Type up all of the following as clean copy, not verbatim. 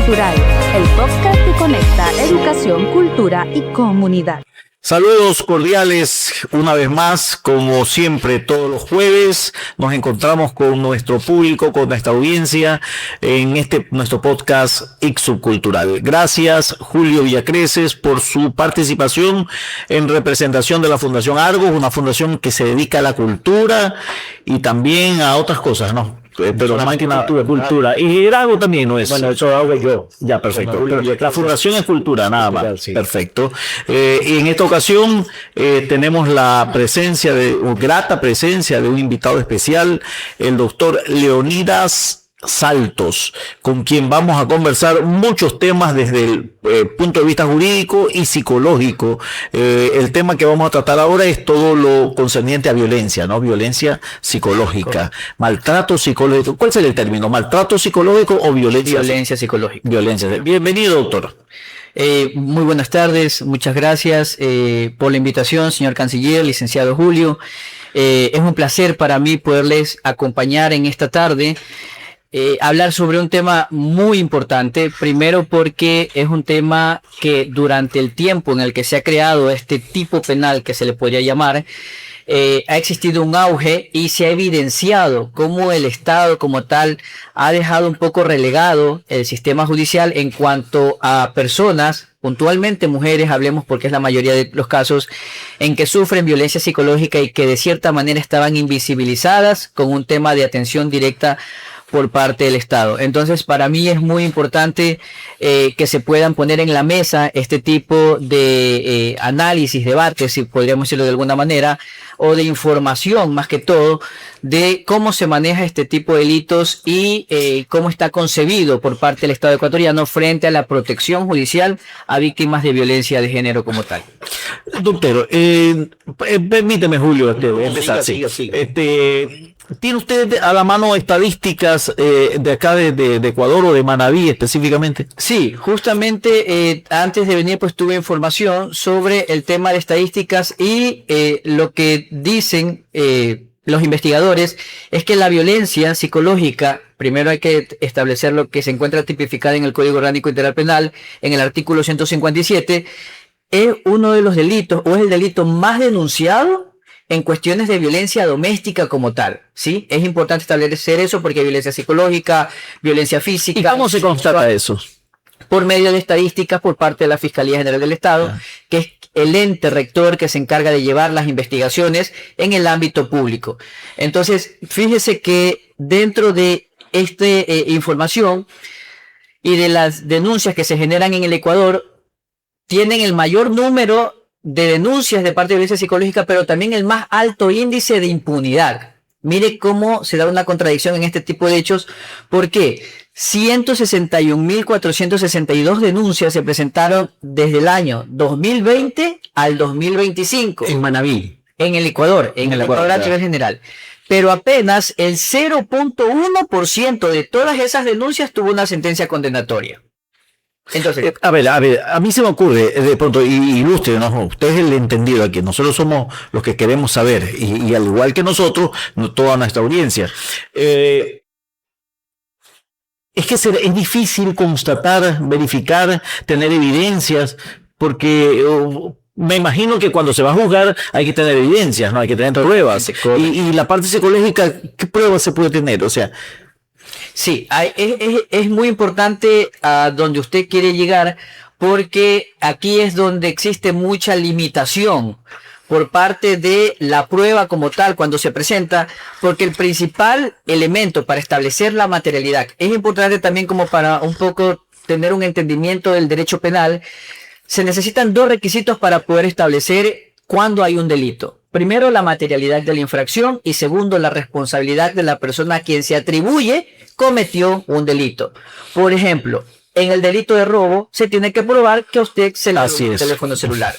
Cultural, el podcast que conecta educación, cultura y comunidad. Saludos cordiales una vez más, como siempre todos los jueves nos encontramos con nuestro público, con nuestra audiencia en nuestro podcast ICSU Cultural. Gracias Julio Villacreces por su participación en representación de la Fundación Argos, una fundación que se dedica a la cultura y también a otras cosas, ¿no? Pero más que cultura. Y algo también, ¿no es? Bueno, eso hago yo. Ya, perfecto. Pero la fundación es cultura, nada más. Sí. Perfecto. Y en esta ocasión tenemos la presencia grata presencia de un invitado especial, el doctor Leonidas Saltos, con quien vamos a conversar muchos temas desde el punto de vista jurídico y psicológico. El tema que vamos a tratar ahora es todo lo concerniente a violencia, ¿no? Violencia psicológica, maltrato psicológico. ¿Cuál sería el término? ¿Maltrato psicológico o violencia? Violencia psicológica. Violencia. Bienvenido, doctor. Muy buenas tardes, muchas gracias por la invitación, señor canciller, licenciado Julio. Es un placer para mí poderles acompañar en esta tarde. Hablar sobre un tema muy importante, primero porque es un tema que durante el tiempo en el que se ha creado este tipo penal que se le podría llamar, ha existido un auge y se ha evidenciado cómo el Estado como tal ha dejado un poco relegado el sistema judicial en cuanto a personas, puntualmente mujeres, hablemos porque es la mayoría de los casos en que sufren violencia psicológica y que de cierta manera estaban invisibilizadas con un tema de atención directa por parte del Estado. Entonces, para mí es muy importante que se puedan poner en la mesa este tipo de análisis, debates, si podríamos decirlo de alguna manera, o de información más que todo, de cómo se maneja este tipo de delitos y cómo está concebido por parte del Estado ecuatoriano frente a la protección judicial a víctimas de violencia de género como tal. Doctor, permíteme, Julio, empezar. Siga. ¿Tiene usted a la mano estadísticas de acá de Ecuador o de Manabí específicamente? Sí, justamente antes de venir pues tuve información sobre el tema de estadísticas y lo que dicen los investigadores es que la violencia psicológica, primero hay que establecer lo que se encuentra tipificada en el Código Orgánico Integral Penal, en el artículo 157, es uno de los delitos o es el delito más denunciado en cuestiones de violencia doméstica como tal, ¿sí? Es importante establecer eso porque hay violencia psicológica, violencia física. ¿Y cómo se constata eso? Por medio de estadísticas por parte de la Fiscalía General del Estado, que es el ente rector que se encarga de llevar las investigaciones en el ámbito público. Entonces, fíjese que dentro de esta información y de las denuncias que se generan en el Ecuador, tienen el mayor número de denuncias de parte de violencia psicológica, pero también el más alto índice de impunidad. Mire cómo se da una contradicción en este tipo de hechos. ¿Por qué? 161.462 denuncias se presentaron desde el año 2020 al 2025. En Manabí. En el Ecuador, en el Ecuador a nivel general. Pero apenas el 0.1% de todas esas denuncias tuvo una sentencia condenatoria. Entonces, a ver, a mí se me ocurre de pronto, y ilústrenos, usted es el entendido aquí, nosotros somos los que queremos saber, y al igual que nosotros, toda nuestra audiencia. Es que es difícil constatar, verificar, tener evidencias, porque me imagino que cuando se va a juzgar hay que tener evidencias, ¿no? Hay que tener pruebas. Y la parte psicológica, ¿qué pruebas se puede tener? O sea, sí, es muy importante a donde usted quiere llegar, porque aquí es donde existe mucha limitación por parte de la prueba como tal cuando se presenta, porque el principal elemento para establecer la materialidad es importante también como para un poco tener un entendimiento del derecho penal. Se necesitan dos requisitos para poder establecer cuándo hay un delito. Primero, la materialidad de la infracción y segundo, la responsabilidad de la persona a quien se atribuye cometió un delito. Por ejemplo, en el delito de robo se tiene que probar que a usted se le robó un teléfono celular.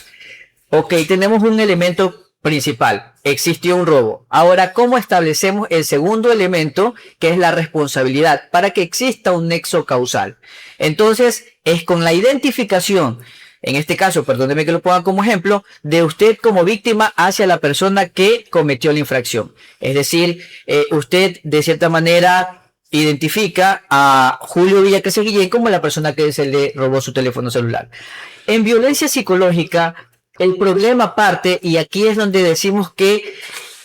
Ok, tenemos un elemento principal, existió un robo. Ahora, ¿cómo establecemos el segundo elemento, que es la responsabilidad, para que exista un nexo causal? Entonces, es con la identificación, en este caso, perdóneme que lo ponga como ejemplo, de usted como víctima hacia la persona que cometió la infracción. Es decir, usted de cierta manera identifica a Julio Villacases Guillén como la persona que se le robó su teléfono celular. En violencia psicológica, el problema parte, y aquí es donde decimos que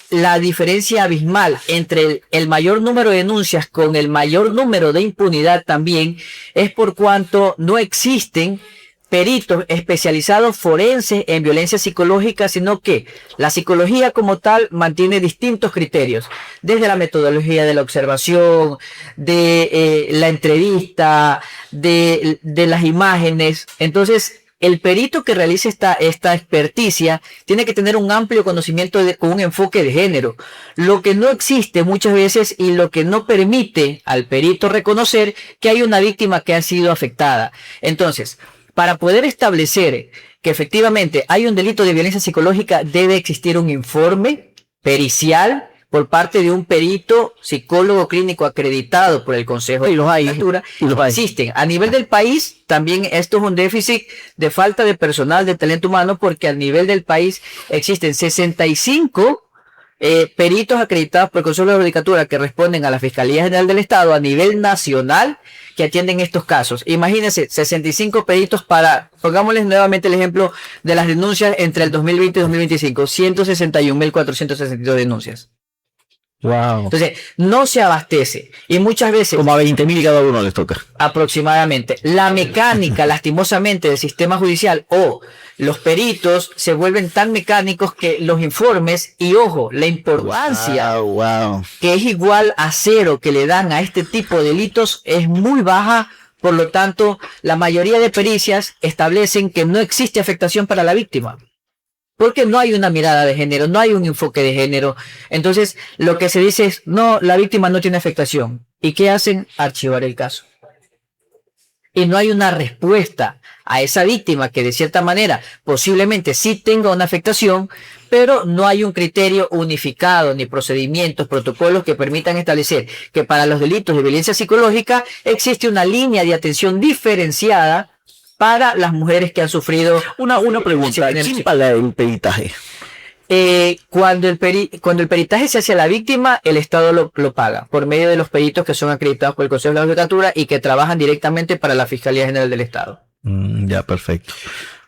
la diferencia abismal entre el mayor número de denuncias con el mayor número de impunidad también es por cuanto no existen peritos especializados forenses en violencia psicológica, sino que la psicología como tal mantiene distintos criterios, desde la metodología de la observación, de la entrevista, de las imágenes. Entonces, el perito que realice esta experticia tiene que tener un amplio conocimiento con un enfoque de género, lo que no existe muchas veces y lo que no permite al perito reconocer que hay una víctima que ha sido afectada. Entonces, para poder establecer que efectivamente hay un delito de violencia psicológica, debe existir un informe pericial por parte de un perito psicólogo clínico acreditado por el Consejo de la Judicatura. Existen. A nivel del país, también esto es un déficit de falta de personal, de talento humano, porque a nivel del país existen 65 peritos acreditados por el Consejo de la Judicatura que responden a la Fiscalía General del Estado a nivel nacional que atienden estos casos. Imagínense, 65 peritos para, pongámosles nuevamente el ejemplo de las denuncias entre el 2020 y 2025, 161.462 denuncias. Wow. Entonces, no se abastece. Y muchas veces, como a 20.000 cada uno les toca. Aproximadamente. La mecánica, lastimosamente, del sistema judicial o los peritos se vuelven tan mecánicos que los informes, y ojo, la importancia que es igual a cero que le dan a este tipo de delitos es muy baja. Por lo tanto, la mayoría de pericias establecen que no existe afectación para la víctima, porque no hay una mirada de género, no hay un enfoque de género. Entonces, lo que se dice es, no, la víctima no tiene afectación. ¿Y qué hacen? Archivar el caso. Y no hay una respuesta a esa víctima que de cierta manera posiblemente sí tenga una afectación, pero no hay un criterio unificado, ni procedimientos, protocolos que permitan establecer que para los delitos de violencia psicológica existe una línea de atención diferenciada para las mujeres que han sufrido. Una pregunta, ¿quién paga el peritaje? Cuando el peritaje se hace a la víctima, el Estado lo paga por medio de los peritos que son acreditados por el Consejo de la Judicatura y que trabajan directamente para la Fiscalía General del Estado. Ya, perfecto.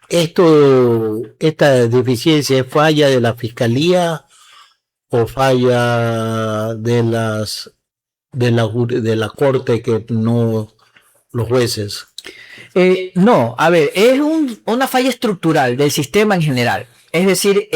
¿Esta deficiencia es falla de la Fiscalía o falla de la Corte, que no los jueces? No, a ver, es una falla estructural del sistema en general. Es decir,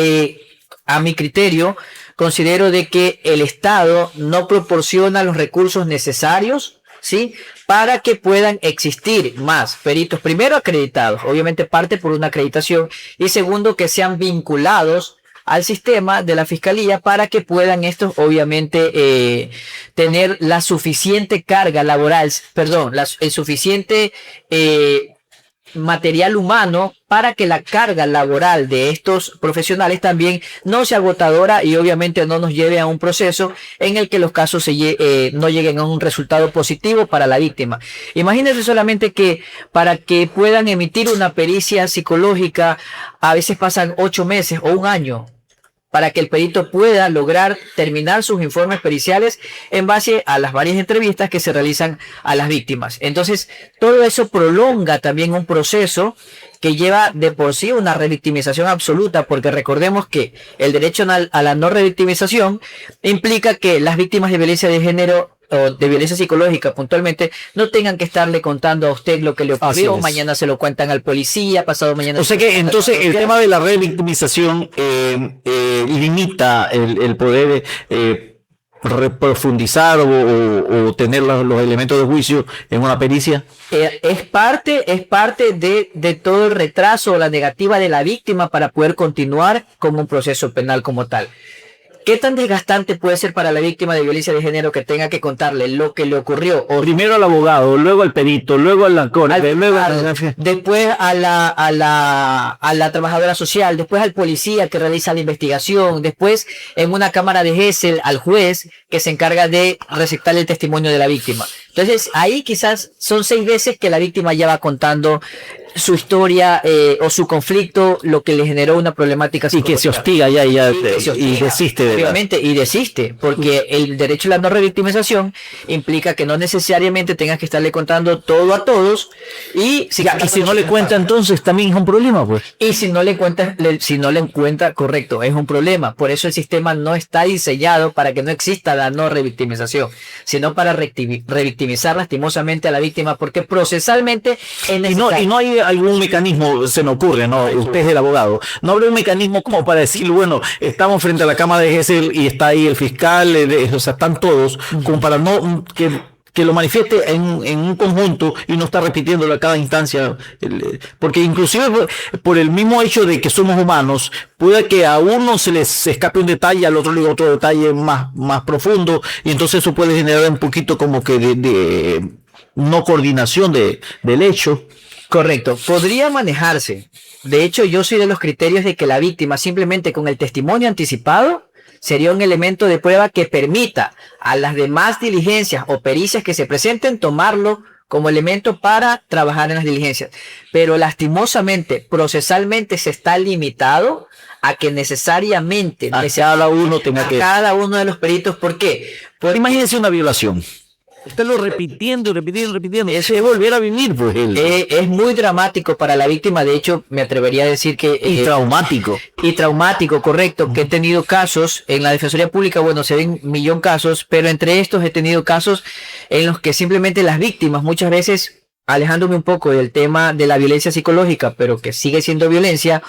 a mi criterio, considero de que el Estado no proporciona los recursos necesarios, ¿sí?, para que puedan existir más peritos, primero acreditados, obviamente parte por una acreditación, y segundo, que sean vinculados al sistema de la Fiscalía para que puedan estos obviamente tener la suficiente carga laboral, el suficiente material humano para que la carga laboral de estos profesionales también no sea agotadora y obviamente no nos lleve a un proceso en el que los casos no lleguen a un resultado positivo para la víctima. Imagínense solamente que para que puedan emitir una pericia psicológica a veces pasan 8 meses o un año para que el perito pueda lograr terminar sus informes periciales en base a las varias entrevistas que se realizan a las víctimas. Entonces, todo eso prolonga también un proceso que lleva de por sí una revictimización absoluta, porque recordemos que el derecho a la no revictimización implica que las víctimas de violencia de género o de violencia psicológica puntualmente no tengan que estarle contando a usted lo que le ocurrió, mañana se lo cuentan al policía, pasado mañana. O sea que entonces el tema de la revictimización limita el poder profundizar o tener los elementos de juicio en una pericia. Es parte de todo el retraso o la negativa de la víctima para poder continuar con un proceso penal como tal. ¿Qué tan desgastante puede ser para la víctima de violencia de género que tenga que contarle lo que le ocurrió? O primero al abogado, luego al perito, luego al corte, después a la trabajadora social, después al policía que realiza la investigación, después en una cámara de Gesell al juez que se encarga de receptar el testimonio de la víctima. Entonces ahí quizás son 6 veces que la víctima ya va contando su historia o su conflicto lo que le generó una problemática Y que se psicológica. hostiga ya, Que se hostiga, y desiste de la... obviamente, y desiste, porque el derecho a la no revictimización implica que no necesariamente tengas que estarle contando todo a todos, y si, Ya, y si no le cuenta, entonces también es un problema, pues. y si no le cuentas, si no le encuentra, correcto, es un problema. Por eso el sistema no está diseñado para que no exista la no revictimización, sino para revictimizar lastimosamente a la víctima, porque procesalmente es necesario. Y no hay algún mecanismo, se me ocurre, ¿no? Usted es el abogado. No habrá un mecanismo como para decir, bueno, estamos frente a la Cámara de Gesell y está ahí el fiscal, o sea, están todos, como para no que lo manifieste en un conjunto y no está repitiéndolo a cada instancia, porque inclusive por el mismo hecho de que somos humanos, puede que a uno se les escape un detalle, al otro le diga otro detalle más profundo, y entonces eso puede generar un poquito como que de no coordinación del hecho. Correcto, podría manejarse. De hecho, yo soy de los criterios de que la víctima simplemente con el testimonio anticipado sería un elemento de prueba que permita a las demás diligencias o pericias que se presenten tomarlo como elemento para trabajar en las diligencias. Pero lastimosamente, procesalmente se está limitado a que necesariamente Cada uno tenga que... cada uno de los peritos. ¿Por qué? Porque imagínense una violación. Usted lo repitiendo. Eso es volver a vivir, pues. Es muy dramático para la víctima. De hecho, me atrevería a decir que... Y traumático. Y traumático, correcto. Que he tenido casos en la Defensoría Pública, bueno, se ven millón casos, pero entre estos he tenido casos en los que simplemente las víctimas, muchas veces, alejándome un poco del tema de la violencia psicológica, pero que sigue siendo violencia,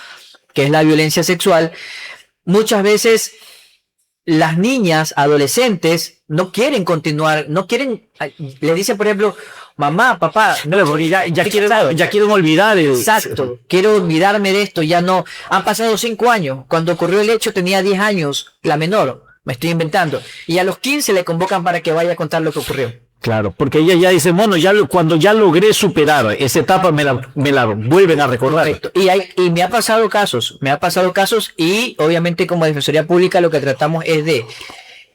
que es la violencia sexual, muchas veces las niñas, adolescentes, no quieren continuar, no quieren, le dicen, por ejemplo, mamá, papá, No, porque ya quieren olvidar. exacto, quiero olvidarme de esto, ya no, han pasado 5 años, cuando ocurrió el hecho tenía 10 años, la menor, me estoy inventando, y a los 15 le convocan para que vaya a contar lo que ocurrió. Claro, porque ella ya dice, bueno, cuando ya logré superar esa etapa, me la vuelven a recordar. Correcto. Y me ha pasado casos, y obviamente como Defensoría Pública lo que tratamos es de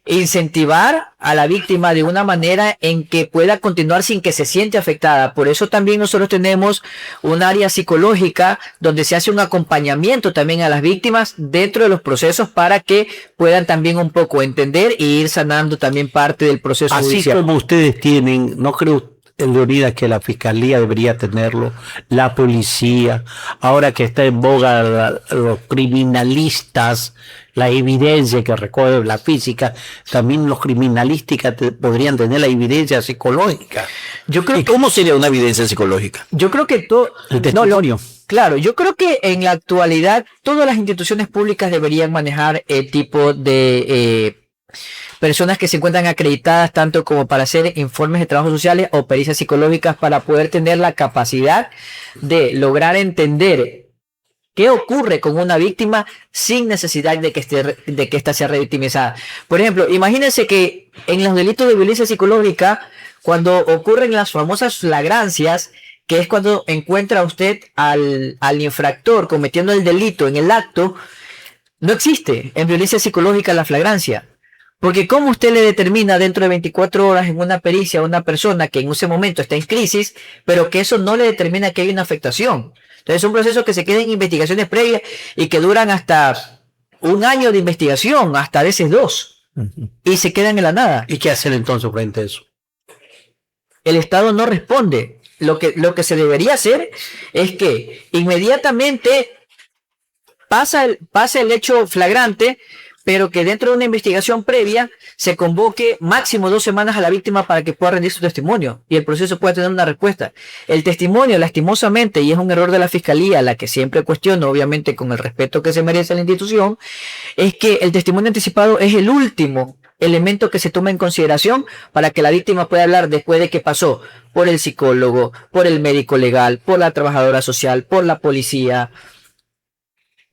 incentivar a la víctima de una manera en que pueda continuar sin que se siente afectada. Por eso también nosotros tenemos un área psicológica donde se hace un acompañamiento también a las víctimas dentro de los procesos para que puedan también un poco entender y ir sanando también parte del proceso Así judicial. como ustedes tienen, no creo, Leonidas, que la fiscalía debería tenerlo, la policía, ahora que está en boga los criminalistas, la evidencia que recoge la física, también los criminalísticos podrían tener la evidencia psicológica. Yo creo ¿Y cómo sería una evidencia psicológica? Yo creo que todo... El testimonio. Claro, yo creo que en la actualidad todas las instituciones públicas deberían manejar el tipo de personas que se encuentran acreditadas tanto como para hacer informes de trabajo sociales o pericias psicológicas para poder tener la capacidad de lograr entender qué ocurre con una víctima sin necesidad de que ésta sea revictimizada. Por ejemplo, imagínense que en los delitos de violencia psicológica, cuando ocurren las famosas flagrancias, que es cuando encuentra usted al infractor cometiendo el delito en el acto, no existe en violencia psicológica la flagrancia. Porque ¿cómo usted le determina dentro de 24 horas en una pericia a una persona que en ese momento está en crisis, pero que eso no le determina que hay una afectación? Entonces es un proceso que se queda en investigaciones previas y que duran hasta 1 año de investigación, hasta a veces 2, y se quedan en la nada. ¿Y qué hacer entonces frente a eso? El Estado no responde. Lo que se debería hacer es que inmediatamente pasa el hecho flagrante, pero que dentro de una investigación previa se convoque máximo 2 semanas a la víctima para que pueda rendir su testimonio y el proceso pueda tener una respuesta. El testimonio, lastimosamente, y es un error de la Fiscalía, la que siempre cuestiono, obviamente con el respeto que se merece la institución, es que el testimonio anticipado es el último elemento que se toma en consideración para que la víctima pueda hablar después de que pasó por el psicólogo, por el médico legal, por la trabajadora social, por la policía.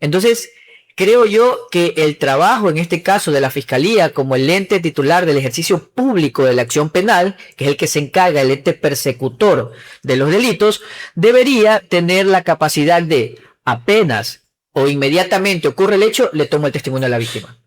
Entonces, creo yo que el trabajo en este caso de la Fiscalía como el ente titular del ejercicio público de la acción penal, que es el que se encarga, el ente persecutor de los delitos, debería tener la capacidad de apenas o inmediatamente ocurre el hecho, le tomo el testimonio a la víctima.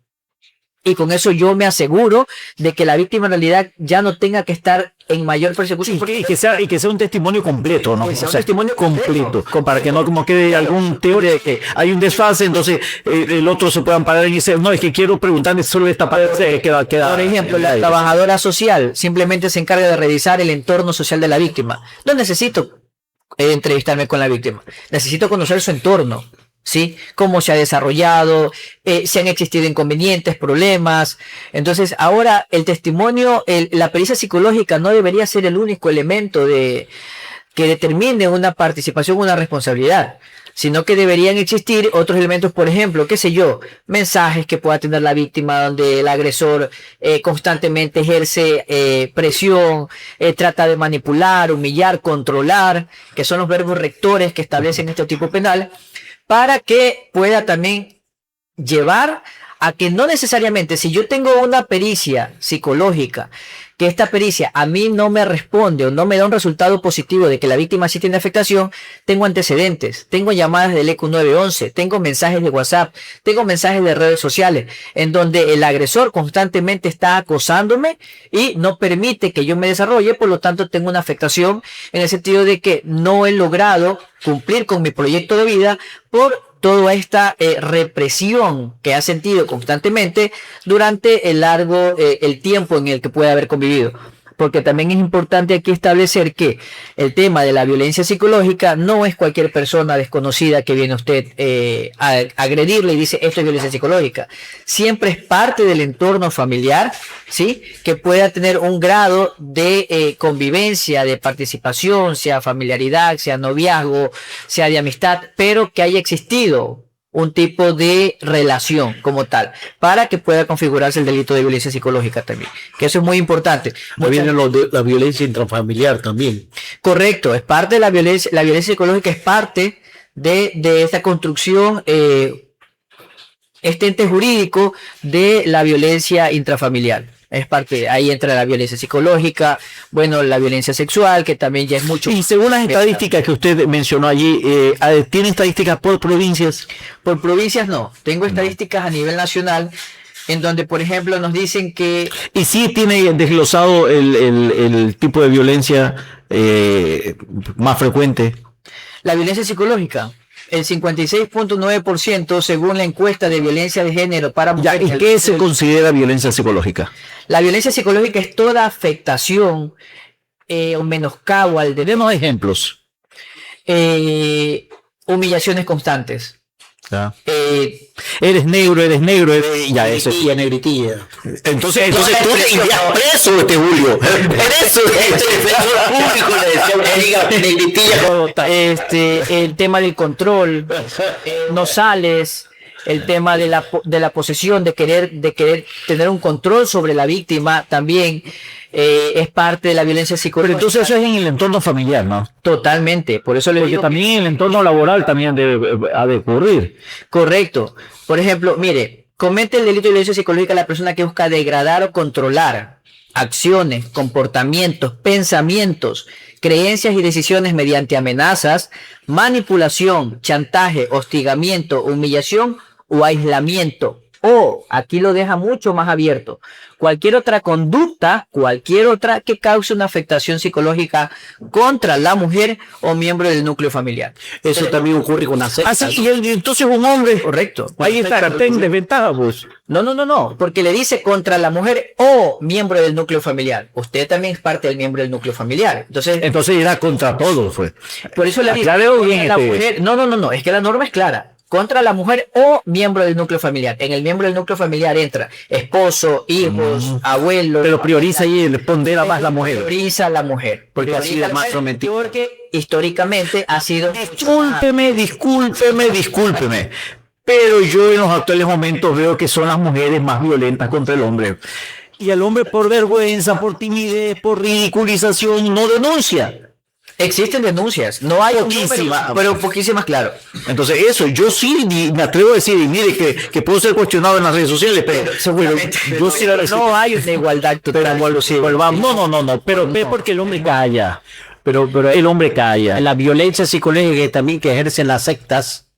Y con eso yo me aseguro de que la víctima en realidad ya no tenga que estar en mayor persecución. Y que sea un testimonio completo, ¿no? Que sea O un sea, testimonio completo, para que no como quede algún teoría de que hay un desfase, entonces el otro se puedan parar y decir, no, es que quiero preguntarle solo esta parte, queda. Por ejemplo, la trabajadora social simplemente se encarga de revisar el entorno social de la víctima. No necesito entrevistarme con la víctima, necesito conocer su entorno. ¿Sí? Cómo se ha desarrollado, si han existido inconvenientes, problemas. Entonces, ahora el testimonio, la pericia psicológica no debería ser el único elemento que determine una participación, una responsabilidad, sino que deberían existir otros elementos, por ejemplo, qué sé yo, mensajes que pueda tener la víctima donde el agresor constantemente ejerce presión, trata de manipular, humillar, controlar, que son los verbos rectores que establecen este tipo penal, para que pueda también llevar a que no necesariamente, si yo tengo una pericia psicológica, que esta pericia a mí no me responde o no me da un resultado positivo de que la víctima sí tiene afectación, tengo antecedentes, tengo llamadas del ECU 911, tengo mensajes de WhatsApp, tengo mensajes de redes sociales, en donde el agresor constantemente está acosándome y no permite que yo me desarrolle, por lo tanto tengo una afectación en el sentido de que no he logrado cumplir con mi proyecto de vida por toda esta represión que ha sentido constantemente durante el tiempo en el que puede haber convivido. Porque también es importante aquí establecer que el tema de la violencia psicológica no es cualquier persona desconocida que viene a usted a agredirle y dice esto es violencia psicológica. Siempre es parte del entorno familiar, ¿sí? Que pueda tener un grado de convivencia, de participación, sea familiaridad, sea noviazgo, sea de amistad, pero que haya existido un tipo de relación como tal, para que pueda configurarse el delito de violencia psicológica también, que eso es muy importante. Viene la violencia intrafamiliar también. Correcto, es parte de la violencia psicológica es parte de esta construcción, este ente jurídico de la violencia intrafamiliar. Es parte, ahí entra la violencia psicológica, bueno, la violencia sexual, que también ya es mucho. Y según las estadísticas que usted mencionó allí, ¿tiene estadísticas por provincias? Por provincias no, tengo estadísticas a nivel nacional, en donde, por ejemplo, nos dicen que... Y sí tiene desglosado el tipo de violencia más frecuente. La violencia psicológica. El 56.9% según la encuesta de violencia de género para mujeres. ¿Y qué se considera violencia psicológica? La violencia psicológica es toda afectación o menoscabo al derecho. Demos ejemplos. Humillaciones constantes. Eres negro, ya eso Y a negritilla. Entonces tú te irías preso, Julio. Preso. El tema del control, no sales, el tema de la posesión, de querer tener un control sobre la víctima también es parte de la violencia psicológica. Pero entonces eso es en el entorno familiar, ¿no? Totalmente, por eso le digo. Porque también en el entorno laboral también ha de ocurrir. Correcto. Por ejemplo, mire, comete el delito de violencia psicológica la persona que busca degradar o controlar acciones, comportamientos, pensamientos, creencias y decisiones mediante amenazas, manipulación, chantaje, hostigamiento, humillación o aislamiento. O, aquí lo deja mucho más abierto, cualquier otra conducta, cualquier otra que cause una afectación psicológica contra la mujer o miembro del núcleo familiar. Eso también ocurre con las sectas. Y entonces un hombre. Correcto. Ahí está en desventaja, pues. No, porque le dice contra la mujer o miembro del núcleo familiar. Usted también es parte del miembro del núcleo familiar. Entonces era contra todos, fue. Por eso le dice bien la mujer. No, es que la norma es clara. Contra la mujer o miembro del núcleo familiar. En el miembro del núcleo familiar entra esposo, hijos, abuelos. Pero prioriza ahí, le pondera más la mujer. Prioriza la mujer. Porque históricamente ha sido... Discúlpeme. Pero yo en los actuales momentos veo que son las mujeres más violentas contra el hombre. Y el hombre por vergüenza, por timidez, por ridiculización, no denuncia. Existen denuncias, no hay poquísimas, pero poquísimas, claro. Entonces eso, yo sí me atrevo a decir, y mire que puedo ser cuestionado en las redes sociales, pero yo sí no hay una igualdad total. Pero porque el hombre calla. Pero el hombre calla. La violencia psicológica también que ejercen las sectas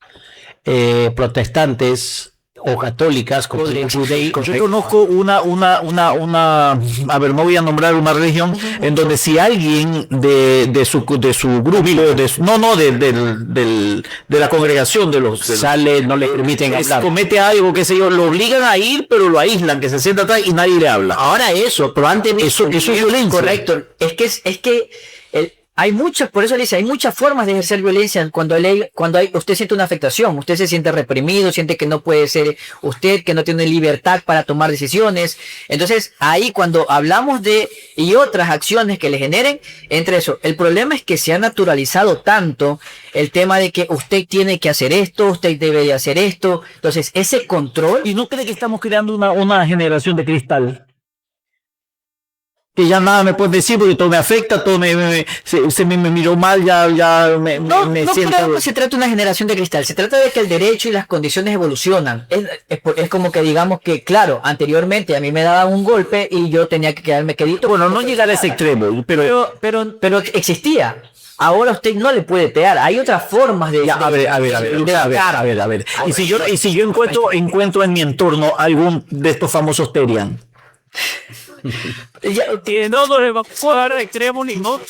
protestantes o católicas, como Yo conozco a ver, no voy a nombrar una religión en donde si alguien de su grupo, de la congregación sale, no le permiten hablar, comete algo, qué sé yo, lo obligan a ir, pero lo aíslan, que se sienta atrás y nadie le habla. ahora eso, pero antes Eso es violencia. Correcto. Es que hay muchas, por eso le dice, hay muchas formas de ejercer violencia usted siente una afectación, usted se siente reprimido, siente que no puede ser usted, que no tiene libertad para tomar decisiones. Entonces, ahí cuando hablamos y otras acciones que le generen, entre eso, el problema es que se ha naturalizado tanto el tema de que usted tiene que hacer esto, usted debe de hacer esto. Entonces, ese control. ¿Y no cree que estamos creando una generación de cristal? Que ya nada me puede decir porque todo me afecta, todo se me miró mal, No siento... creo que se trata de una generación de cristal, se trata de que el derecho y las condiciones evolucionan. Es como que digamos que, claro, anteriormente a mí me daban un golpe y yo tenía que quedarme quedito. Bueno, no llegar a ese extremo, pero existía. Ahora usted no le puede pegar. Hay otras formas de... A ver. Y si yo encuentro en mi entorno algún de estos famosos Terian. Que no nos vamos a dar de extremo ni no.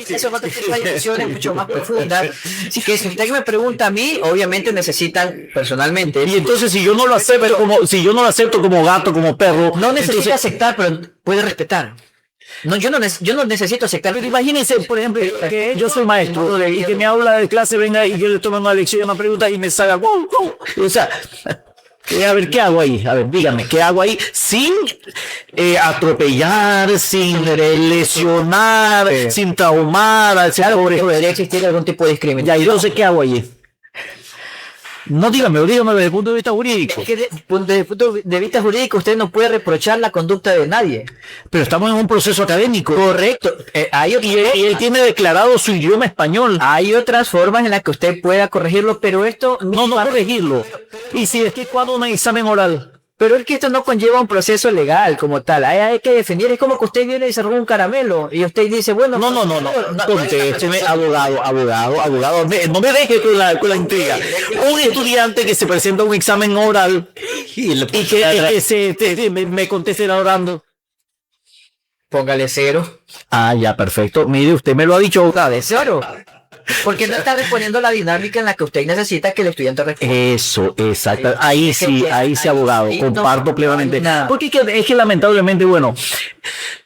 Eso va a tener discusiones mucho más profundas. Así que si usted me pregunta a mí, obviamente necesitan personalmente. Y entonces si yo no lo acepto como gato, como perro, No necesita aceptar, pero puede respetar. No, yo no necesito aceptar. Pero imagínense, por ejemplo, que yo soy maestro y que me habla de clase, venga y yo le tomo una lección y una pregunta y me salga, wow. O sea, a ver, ¿qué hago ahí? A ver, dígame, ¿qué hago ahí? Sin atropellar, sin lesionar, sin traumar. Claro, por eso debería existir algún tipo de discriminación. Ya, y entonces, ¿qué hago allí? No, dígame desde el punto de vista jurídico. Es que desde el punto de vista jurídico usted no puede reprochar la conducta de nadie. Pero estamos en un proceso académico. Correcto. Y él tiene declarado su idioma español. Hay otras formas en las que usted pueda corregirlo, pero esto... No corregirlo. Y si es que cuando un examen oral... Pero es que esto no conlleva un proceso legal como tal. Hay que definir. Es como que usted viene y se roba un caramelo y usted dice, bueno... No. Contésteme, abogado. No me deje con la intriga. Un estudiante que se presenta a un examen oral y que me conteste orando. Póngale 0. Ah, ya, perfecto. Mire, usted me lo ha dicho. De 0. Porque no está respondiendo la dinámica en la que usted necesita que el estudiante responda. Eso, exacto. Ahí sí, abogado. Comparto plenamente. Nada. Porque es que lamentablemente, bueno,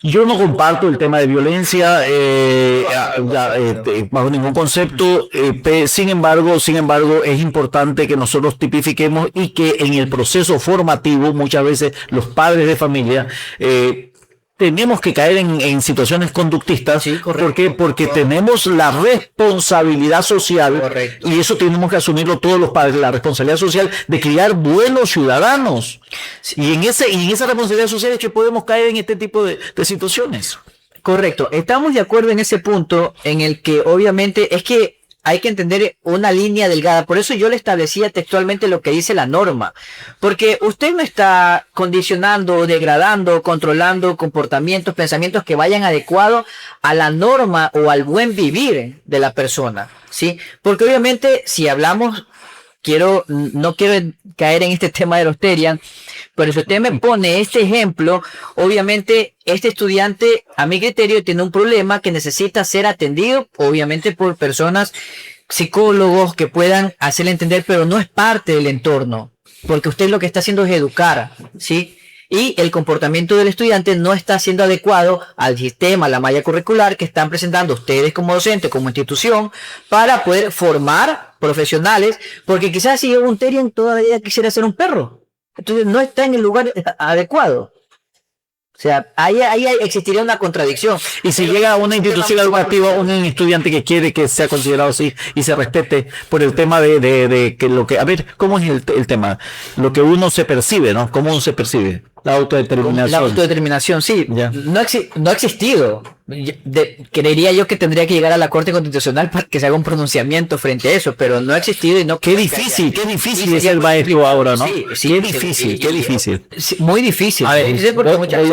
yo no comparto el tema de violencia bajo ningún concepto. Sin embargo, es importante que nosotros tipifiquemos y que en el proceso formativo, muchas veces los padres de familia, tenemos que caer en situaciones conductistas. Sí, correcto. Porque tenemos la responsabilidad social. Correcto. Y eso tenemos que asumirlo todos los padres, la responsabilidad social de criar buenos ciudadanos. Sí. Y en esa responsabilidad social es que podemos caer en este tipo de situaciones. Correcto. Estamos de acuerdo en ese punto en el que obviamente es que hay que entender una línea delgada. Por eso yo le establecía textualmente lo que dice la norma. Porque usted no está condicionando, degradando, controlando comportamientos, pensamientos que vayan adecuados a la norma o al buen vivir de la persona, ¿sí? Porque obviamente si hablamos, no quiero caer en este tema de los Terian, pero si usted me pone este ejemplo, obviamente este estudiante, a mi criterio, tiene un problema que necesita ser atendido, obviamente por personas, psicólogos que puedan hacerle entender, pero no es parte del entorno, porque usted lo que está haciendo es educar, ¿sí? Y el comportamiento del estudiante no está siendo adecuado al sistema, a la malla curricular que están presentando ustedes como docente, como institución, para poder formar profesionales, porque quizás si un Terian todavía quisiera ser un perro. Entonces no está en el lugar adecuado. O sea, ahí existiría una contradicción. Y si llega a una institución educativa un estudiante que quiere que sea considerado así y se respete por el tema de que lo que... A ver, ¿cómo es el tema? Lo que uno se percibe, ¿no? ¿Cómo uno se percibe? La autodeterminación. La autodeterminación, sí. Ya. No ha existido. Creería yo que tendría que llegar a la Corte Constitucional para que se haga un pronunciamiento frente a eso, pero no ha existido y no... Qué difícil es el maestro ahora, ¿no? Sí, qué difícil. Sí, muy difícil. A ver,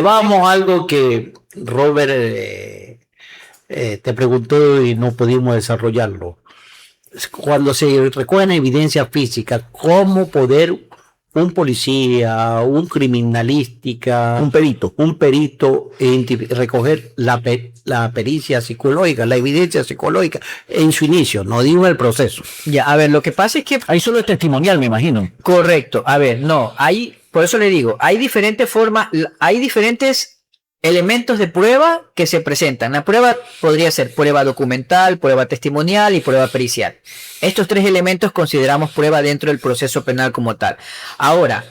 vamos a algo que Robert te preguntó y no pudimos desarrollarlo. Cuando se recogen evidencias físicas, ¿cómo poder un policía, un criminalística, un perito, recoger la pericia psicológica, la evidencia psicológica en su inicio, no digo en el proceso. Ya, a ver, lo que pasa es que Ahí solo es testimonial, me imagino. correcto. A ver, no, por eso le digo, hay diferentes formas, hay diferentes elementos de prueba que se presentan. La prueba podría ser prueba documental, prueba testimonial y prueba pericial. Estos tres elementos consideramos prueba dentro del proceso penal como tal. Ahora,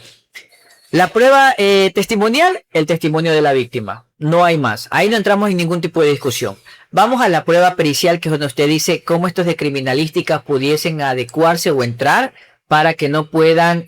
la prueba testimonial, el testimonio de la víctima. No hay más. Ahí no entramos en ningún tipo de discusión. Vamos a la prueba pericial, que es donde usted dice cómo estos de criminalística pudiesen adecuarse o entrar para que no puedan,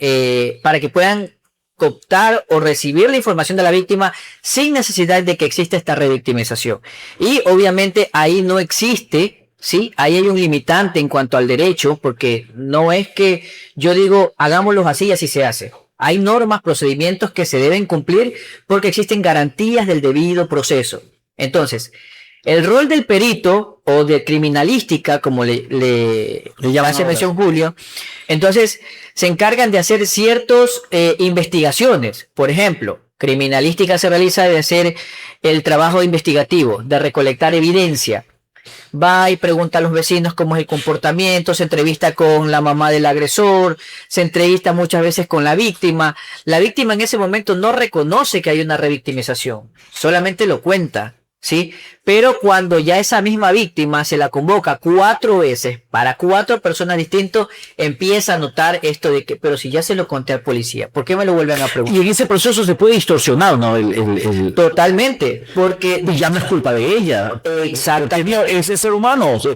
para que puedan cooptar o recibir la información de la víctima sin necesidad de que exista esta revictimización. Y obviamente ahí no existe, ¿sí? Ahí hay un limitante en cuanto al derecho, porque no es que yo digo hagámoslo así y así se hace. Hay normas, procedimientos que se deben cumplir porque existen garantías del debido proceso. Entonces, el rol del perito o de criminalística, como le hace mención Julio, entonces se encargan de hacer ciertas investigaciones. Por ejemplo, criminalística se realiza de hacer el trabajo investigativo, de recolectar evidencia. Va y pregunta a los vecinos cómo es el comportamiento, se entrevista con la mamá del agresor, se entrevista muchas veces con la víctima. La víctima en ese momento no reconoce que hay una revictimización, solamente lo cuenta, ¿sí? Pero cuando ya esa misma víctima se la convoca 4 veces para 4 personas distintas, empieza a notar esto de que, pero si ya se lo conté al policía, ¿por qué me lo vuelven a preguntar? Y en ese proceso se puede distorsionar, ¿no? Totalmente, porque Ya no es culpa de ella. exactamente. Ese ser humano. O sea,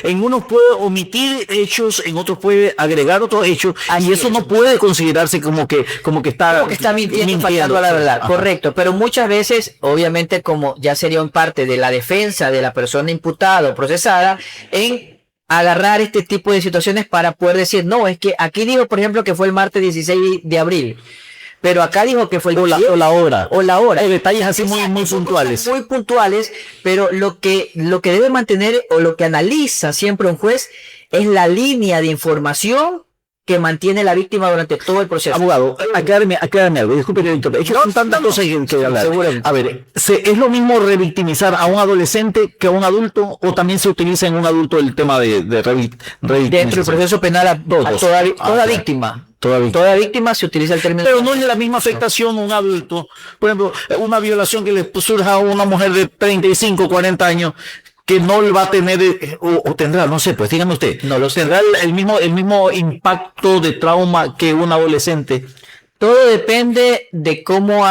en unos puede omitir hechos, en otros puede agregar otros hechos, y eso no puede considerarse como que está mintiendo, faltando a la verdad. Ajá. Correcto, pero muchas veces, obviamente, como ya sería en parte de la defensa de la persona imputada o procesada, en agarrar este tipo de situaciones para poder decir, no, es que aquí dijo, por ejemplo, que fue el martes 16 de abril, pero acá dijo que fue el O la hora. o la hora. Hay detalles así muy puntuales. Muy puntuales, pero lo que debe mantener o lo que analiza siempre un juez es la línea de información que mantiene la víctima durante todo el proceso. Abogado, aclárame algo, disculpe que le interrumpa. Es que son tantas cosas que hablar. Seguramente. A ver, ¿es lo mismo revictimizar a un adolescente que a un adulto, o también se utiliza en un adulto el tema de revictimización? Dentro del proceso penal a Todos. toda Claro. víctima. Toda víctima. Toda víctima se utiliza el término. Pero no es la misma afectación a un adulto. Por ejemplo, una violación que le surja a una mujer de 35, 40 años, que no va a tener, o tendrá, no sé, pues dígame usted, No lo sé. tendrá el mismo impacto de trauma que un adolescente. Todo depende de cómo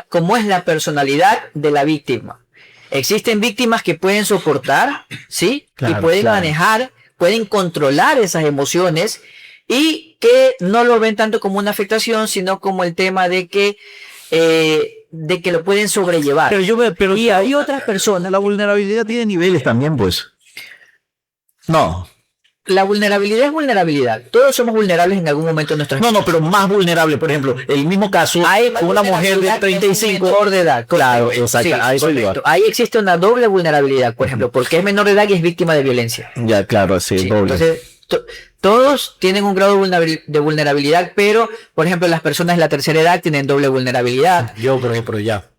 cómo es la personalidad de la víctima. Existen víctimas que pueden soportar, ¿sí? Claro, y pueden claro. manejar, pueden controlar esas emociones y que no lo ven tanto como una afectación, sino como el tema de que lo pueden sobrellevar. Y hay otras personas, la vulnerabilidad tiene niveles también, pues. No. La vulnerabilidad es vulnerabilidad. Todos somos vulnerables en algún momento de nuestra vida. No, pero más vulnerable, por ejemplo, el mismo caso, Hay una mujer de vulnerabilidad que es un 35. menor de edad. Claro, Correcto. exacto, Sí, a eso iba. correcto. Ahí existe una doble vulnerabilidad, por ejemplo, porque es menor de edad y es víctima de violencia. Ya, claro, sí, Sí, doble. entonces, todos tienen un grado de vulnerabilidad, pero, por ejemplo, las personas de la tercera edad tienen doble vulnerabilidad. Yo creo, pero ya.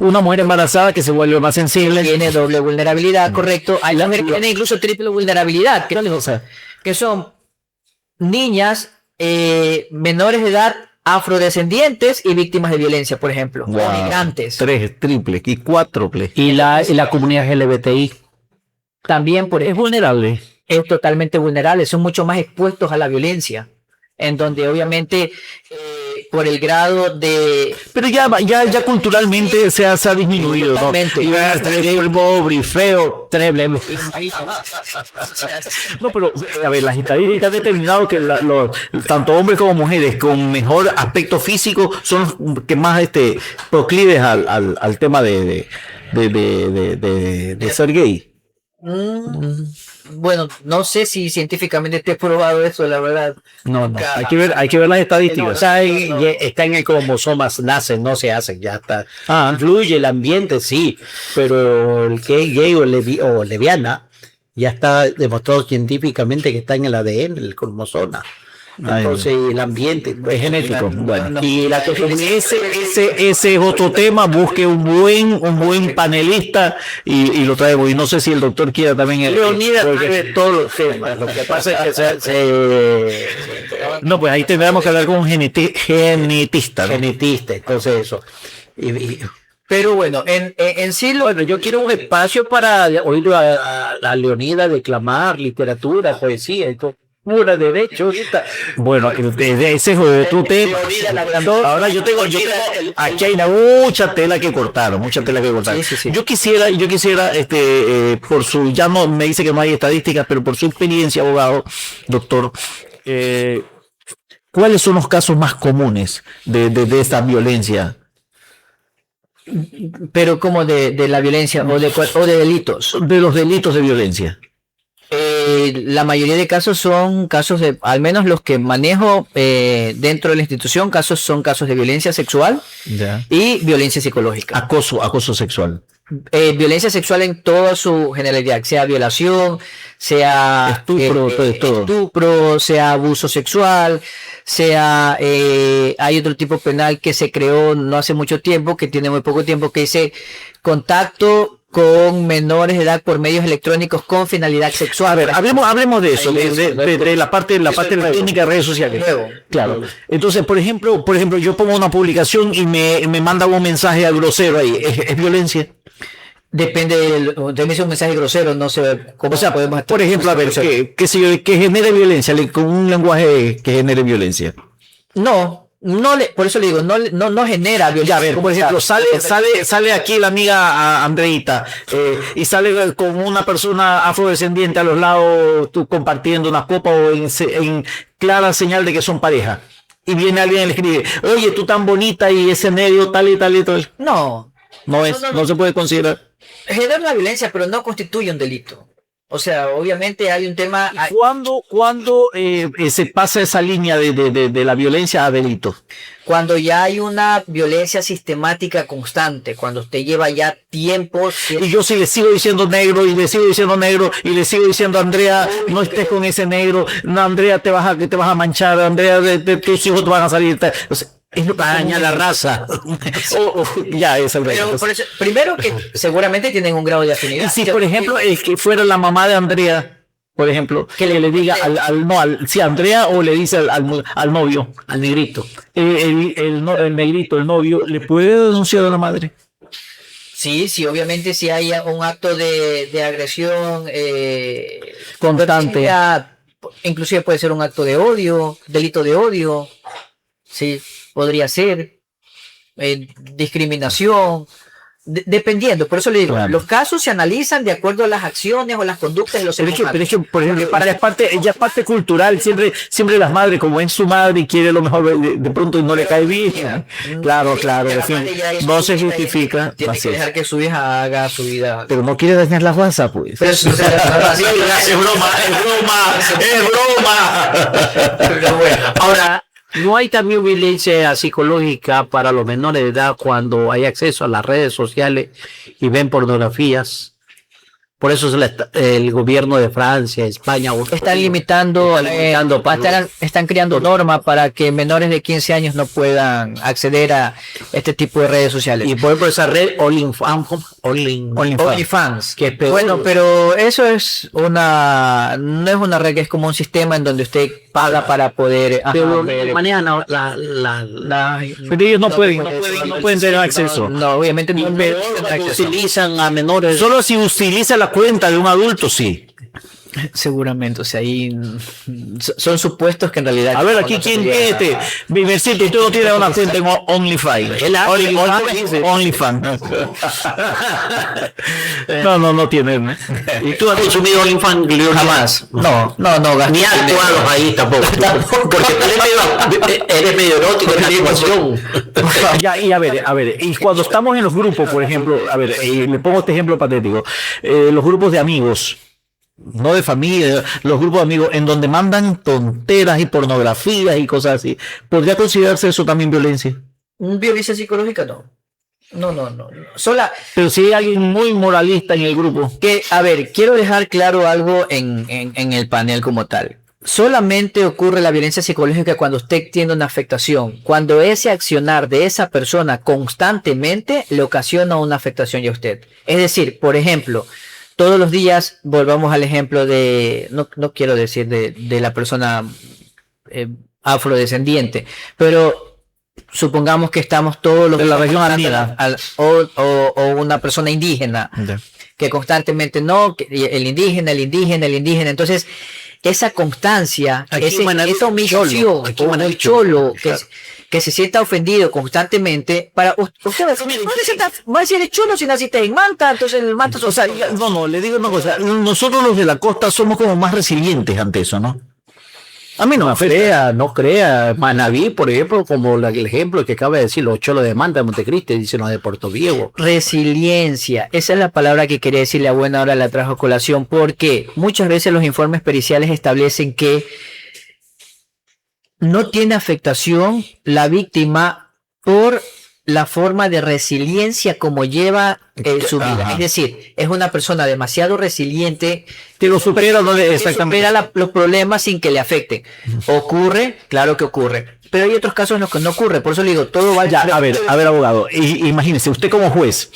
Una mujer embarazada que se vuelve más sensible. Tiene doble vulnerabilidad, correcto. Hay mujeres que tienen incluso triple vulnerabilidad, que son niñas menores de edad, afrodescendientes y víctimas de violencia, por ejemplo, Wow. o migrantes. 3 triple y 4ple. Y la comunidad LGBTI. También Es vulnerable. es totalmente vulnerable, son mucho más expuestos a la violencia, en donde obviamente por el grado de... Pero ya culturalmente se ha disminuido, ¿no? Totalmente. Y va a estar el pobre, feo, terrible. No, pero a ver, las estadísticas han determinado que tanto hombres como mujeres con mejor aspecto físico son los que más proclives al tema de ser gay. Bueno, no sé si científicamente esté probado eso, la verdad. No, hay que ver las estadísticas. O sea, está en el cromosomas, nacen, no se hacen, ya está. Ah. Influye el ambiente, sí, pero el que es gay o lesbiana ya está demostrado científicamente que está en el ADN, el cromosoma. Entonces, el ambiente es genético. Bueno, Y la ese es otro tema. Busque un buen panelista y lo traemos. Y no sé si el doctor quiera también. Leonidas sabe todos los temas. Lo que pasa es que No, pues ahí tendríamos que hablar con un genetista, ¿no? genetista, entonces eso. Y- Pero bueno, en sí lo, bueno, yo quiero un espacio para oír a Leonidas declamar literatura, poesía, esto pura derecho ahorita. Bueno, ese es otro tema. Ahora yo tengo aquí hay mucha tela que cortar, mucha tela que cortar. Sí, sí, sí. Yo quisiera, por su, ya no me dice que no hay estadísticas, pero por su experiencia, abogado, doctor, ¿cuáles son los casos más comunes de esta violencia? pero como de la violencia o de delitos. De los delitos de violencia. La mayoría de casos son casos de, al menos los que manejo dentro de la institución, son casos de violencia sexual Ya. y violencia psicológica. Acoso sexual. Violencia sexual en toda su generalidad, sea violación, sea estupro, sea abuso sexual, sea hay otro tipo penal que se creó no hace mucho tiempo, que tiene muy poco tiempo, que dice contacto con menores de edad por medios electrónicos con finalidad sexual. A ver, hablemos de eso, de la parte de la técnica de redes sociales. Nuevo. Claro. Entonces, por ejemplo, yo pongo una publicación y me manda un mensaje grosero ahí. ¿Es violencia? Depende de un mensaje grosero, no sé cómo podemos. Por ejemplo, a ver, que genere violencia, con un lenguaje que genere violencia. Por eso le digo, no genera violencia. Ya, a ver, por ejemplo, sale aquí la amiga Andreita y sale con una persona afrodescendiente a los lados, tú compartiendo una copa o en clara señal de que son pareja. Y viene alguien y le escribe, oye, tú tan bonita y ese medio tal y tal y tal. No No se puede considerar. genera la violencia, pero no constituye un delito. O sea, obviamente hay un tema. ¿Cuándo se pasa esa línea de la violencia a delito? Cuando ya hay una violencia sistemática constante, cuando usted lleva ya tiempo. Y yo si le sigo diciendo negro y le sigo diciendo negro y le sigo diciendo Andrea, no estés con ese negro, no, Andrea te vas a manchar, Andrea tus hijos te van a salir. O sea, es lo que daña la raza. Ya es el Pero por eso, primero que seguramente tienen un grado de afinidad. Y si por ejemplo es que fuera la mamá de Andrea, por ejemplo, que le diga si Andrea o le dice al novio, al negrito, el negrito, el novio, ¿le puede denunciar a la madre? Sí, obviamente si hay un acto de agresión Constante. Inclusive puede ser un acto de odio, delito de odio, sí, podría ser discriminación, dependiendo. Por eso le digo, Claro. los casos se analizan de acuerdo a las acciones o las conductas de los Pero es seres que, por ejemplo, ya es parte cultural, siempre las madres, como es su madre y quiere lo mejor, de pronto y no le cae bien. Claro, en fin, no se justifica. Tiene Así que es. dejar que su hija haga su vida. Pero no quiere dañar la raza, pues. Pero eso, o sea, así- Es broma. pero bueno. Ahora, ¿no hay también violencia psicológica para los menores de edad cuando hay acceso a las redes sociales y ven pornografías? Por eso el gobierno de Francia, España, Están limitando, están creando normas para que menores de 15 años no puedan acceder a este tipo de redes sociales. y por ejemplo esa red OnlyFans. que es peor. Bueno, pero eso no es una red, es como un sistema en donde usted paga para poder pero ver. manejan Pero ellos no pueden tener acceso. No, obviamente no. pero utilizan a menores. Solo si utiliza la cuenta de un adulto, sí. Seguramente, o sea, ahí son supuestos que en realidad. A ver, aquí quién es este. Vivercito, usted no tiene una cuenta en OnlyFans. OnlyFans. No tiene. ¿No? ¿Y tú has consumido OnlyFans? Jamás. No, gasto. Ni actuados ahí tampoco. Porque eres medio erótico, eres animación. Ya, y a ver, y cuando estamos en los grupos, por ejemplo, a ver, le pongo este ejemplo patético, los grupos de amigos, no de familia, los grupos de amigos, en donde mandan tonteras y pornografías y cosas así, ¿podría considerarse eso también violencia? Violencia psicológica no. No. Pero si hay alguien muy moralista en el grupo. A ver, quiero dejar claro algo en el panel como tal. solamente ocurre la violencia psicológica cuando usted tiene una afectación, cuando ese accionar de esa persona constantemente le ocasiona una afectación a usted. Es decir, por ejemplo, todos los días, volvamos al ejemplo de, no quiero decir de la persona afrodescendiente, pero supongamos que estamos todos los de la región andina o una persona indígena que constantemente que el indígena, entonces esa constancia, esa humillación, o el cholo que se sienta ofendido constantemente, para usted va a decir el cholo si naciste en Manta, entonces el Manta, o sea, no, le digo una cosa, nosotros los de la costa somos como más resilientes ante eso, ¿no? A mí no me afecta. No crea, Manabí, por ejemplo, como el ejemplo que acaba de decir, los cholos de Manta, de Montecristi, dicen los de Puerto Viejo. Resiliencia, esa es la palabra que quería decirle a buena hora, la trajo a colación, porque muchas veces los informes periciales establecen que no tiene afectación la víctima por la forma de resiliencia como lleva su vida. Es decir, es una persona demasiado resiliente que lo supera, exactamente. Supera los problemas sin que le afecten. Ocurre, claro que ocurre, pero hay otros casos en los que no ocurre. Por eso le digo, todo va a ver, abogado, imagínese, usted como juez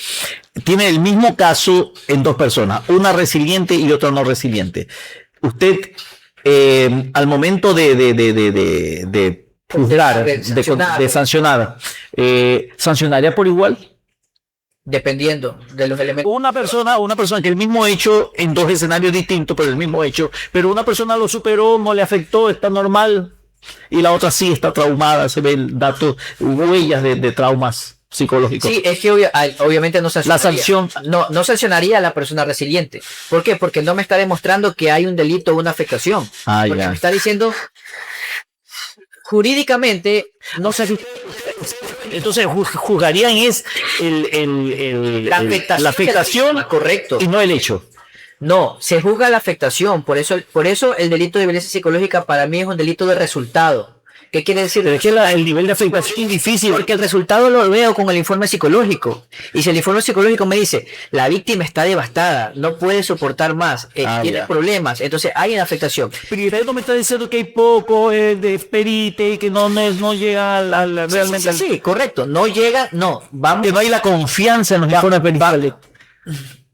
tiene el mismo caso en dos personas, una resiliente y otra no resiliente. Usted al momento de juzgar, de sancionar, ¿sancionaría por igual? Dependiendo de los elementos. Una persona que el mismo hecho en dos escenarios distintos, pero el mismo hecho, pero una persona lo superó, no le afectó, está normal, y la otra sí está traumada, se ven datos, huellas de traumas psicológicos. Sí, es que obviamente no sancionaría. La sanción no sancionaría a la persona resiliente. ¿Por qué? Porque no me está demostrando que hay un delito o una afectación. Porque me está diciendo jurídicamente no se. Entonces juzgarían es la afectación, correcto, y no el hecho. No, se juzga la afectación, por eso el delito de violencia psicológica para mí es un delito de resultado. ¿Qué quiere decir? Pero es que el nivel de afectación es difícil. Porque el resultado lo veo con el informe psicológico. Y si el informe psicológico me dice, la víctima está devastada, no puede soportar más, tiene problemas, entonces hay una afectación. Pero usted no me está diciendo que hay poco de perite y que no llega realmente. Sí, correcto. No llega, que no hay la confianza en los informes periciales.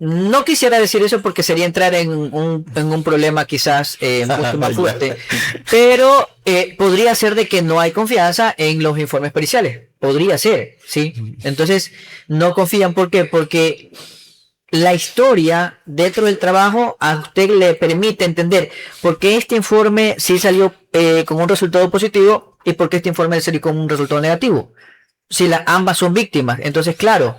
No quisiera decir eso porque sería entrar en un problema quizás mucho más fuerte, pero podría ser de que no hay confianza en los informes periciales. Podría ser, ¿sí? Entonces, no confían. ¿Por qué? Porque la historia dentro del trabajo a usted le permite entender por qué este informe sí salió con un resultado positivo y por qué este informe salió con un resultado negativo. Si ambas son víctimas. Entonces, claro,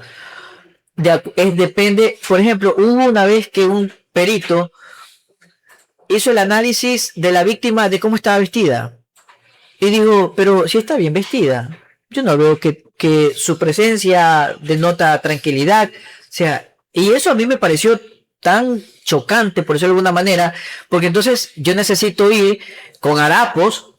depende. Por ejemplo, hubo una vez que un perito hizo el análisis de la víctima de cómo estaba vestida y digo, pero si está bien vestida, yo no veo que su presencia denota tranquilidad. O sea, y eso a mí me pareció tan chocante, por decirlo de alguna manera, porque entonces yo necesito ir con harapos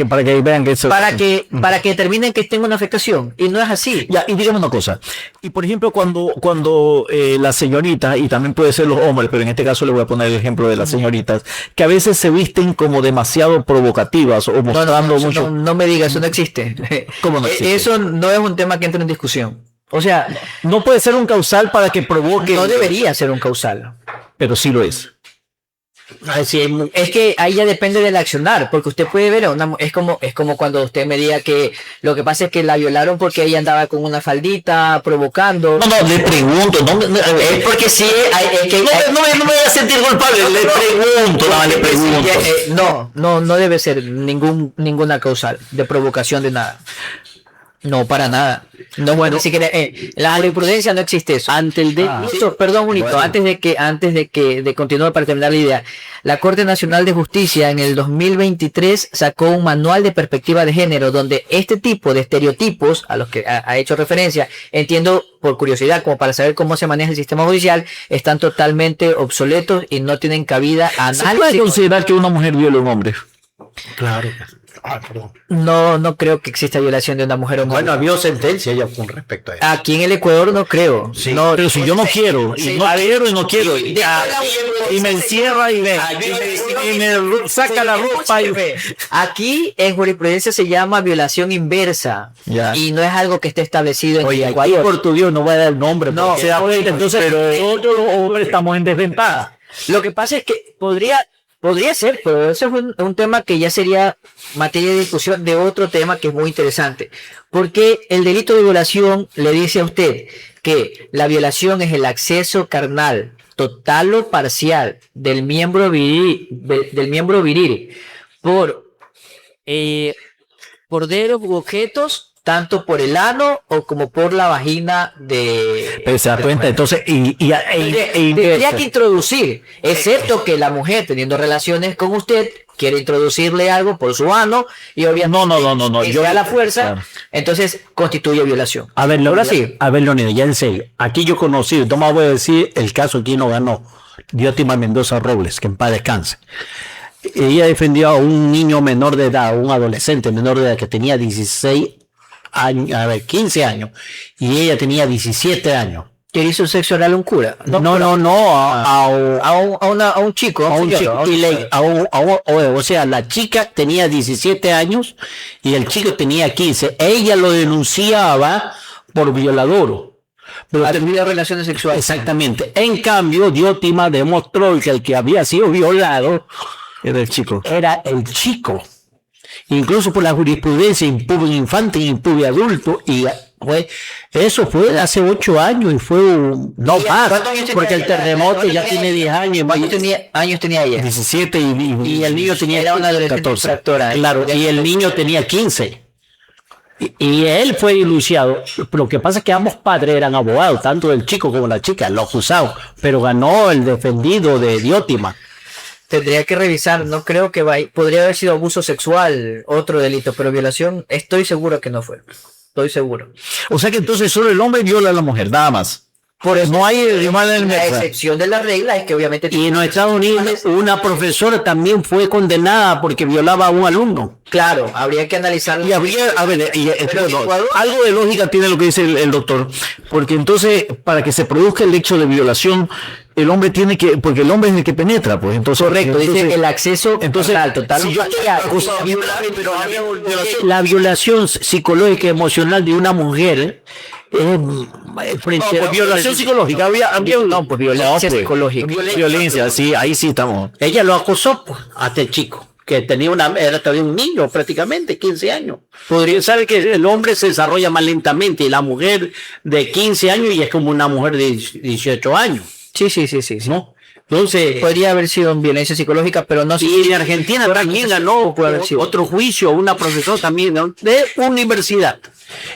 para que vean que eso, para que determinen que tengo una afectación, y no es así. Ya, y dígame una cosa, y por ejemplo cuando las señoritas, y también puede ser los hombres, pero en este caso le voy a poner el ejemplo de las señoritas, que a veces se visten como demasiado provocativas o mostrando mucho. No me digas, eso no existe. ¿Cómo no existe? Eso no es un tema que entra en discusión. O sea, no puede ser un causal para que provoque. No debería ser un causal, pero sí lo es. Es que ahí ya depende del accionar, porque usted puede ver es como cuando usted me diga que lo que pasa es que la violaron porque ella andaba con una faldita provocando. No, le pregunto, es porque sí, no me voy a sentir culpable, le pregunto. No debe ser ninguna causal de provocación de nada. No, para nada. No, bueno, si quiere, la jurisprudencia no existe eso. Ante el delito, perdón, un hito, antes de continuar para terminar la idea. La Corte Nacional de Justicia en el 2023 sacó un manual de perspectiva de género donde este tipo de estereotipos a los que ha hecho referencia, entiendo por curiosidad, como para saber cómo se maneja el sistema judicial, están totalmente obsoletos y no tienen cabida a nadie. ¿Se puede considerar que una mujer viola a un hombre? Claro. Perdón. No creo que exista violación de una mujer o un hombre. Bueno, había sentencia ya con respecto a eso. Aquí en el Ecuador no creo. Sí. No, Pero si yo no quiero, y no quiero, y me encierra y me saca la ropa y Aquí en jurisprudencia se llama violación inversa. Ya. Y no es algo que esté establecido en Oye, aquí Ecuador. por tu Dios no voy a dar el nombre. No, porque- se da cuenta, entonces nosotros los hombres estamos en desventaja. Lo que pasa es que podría ser, pero eso es un tema que ya sería materia de discusión de otro tema que es muy interesante. Porque el delito de violación le dice a usted que la violación es el acceso carnal, total o parcial, del miembro viril por dedos u objetos, tanto por el ano o como por la vagina de... Pero se da cuenta, entonces, Tendría que introducir, excepto que la mujer teniendo relaciones con usted quiere introducirle algo por su ano y obviamente no, que yo- sea la fuerza, claro. entonces constituye violación. A ver, Ahora sí. A ver, Leonidas, ya en serio. Aquí yo conocí, no me voy a decir el caso de quién no ganó. Diótima Mendoza Robles, que en paz descanse. Ella defendió a un niño menor de edad, un adolescente menor de edad que tenía 16 años, 15 años, y ella tenía 17 años. Que hizo sexo oral a un cura. No, A un chico. a un señor, chico, o sea, la chica tenía 17 años y el chico tenía 15. Ella lo denunciaba por violador. Pero tenido relaciones sexuales. exactamente. En cambio, Diótima demostró que el que había sido violado era el chico. era el chico. Incluso por la jurisprudencia impune infante y impune adulto. Y eso fue hace 8 años y fue no ¿Y más. cuántos años tenía Porque el ella? terremoto ya tiene 10 años. ¿Cuántos años tenía ella? 17 Y el niño tenía Era una adolescente 14. infractora. Claro, y el niño tenía 15. Y él fue denunciado. Lo que pasa es que ambos padres eran abogados, tanto el chico como la chica, lo acusados. Pero ganó el defendido de Diótima. Tendría que revisar, no creo que podría haber sido abuso sexual, otro delito, pero violación, estoy seguro que no fue. Estoy seguro. O sea que entonces solo el hombre viola a la mujer, nada más. Por eso, No hay rival en el la mesa. excepción de la regla es que obviamente... Y en los Estados Unidos una profesora también fue condenada porque violaba a un alumno. Claro, habría que analizarlo. Y habría, a ver, Pero en Ecuador- algo de lógica tiene lo que dice el doctor, porque entonces para que se produzca el hecho de violación, el hombre tiene que, porque el hombre es el que penetra, pues entonces. Correcto, dice entonces, el acceso entonces, total. si yo estoy acusado de violar, pero había violación. La violación psicológica y emocional de una mujer frente Pues, violación psicológica, había No, pues violencia pues, psicológica. Violencia, sí, ahí sí estamos. Ella lo acosó pues, hasta el chico, que tenía era todavía un niño prácticamente, 15 años. Podría ser que el hombre se desarrolla más lentamente y la mujer de 15 años y es como una mujer de 18 años, Sí. ¿no? Entonces, Podría haber sido violencia psicológica, pero no sé. y en Argentina también ganó puede haber sido. otro juicio, una profesora también, ¿no?, de universidad.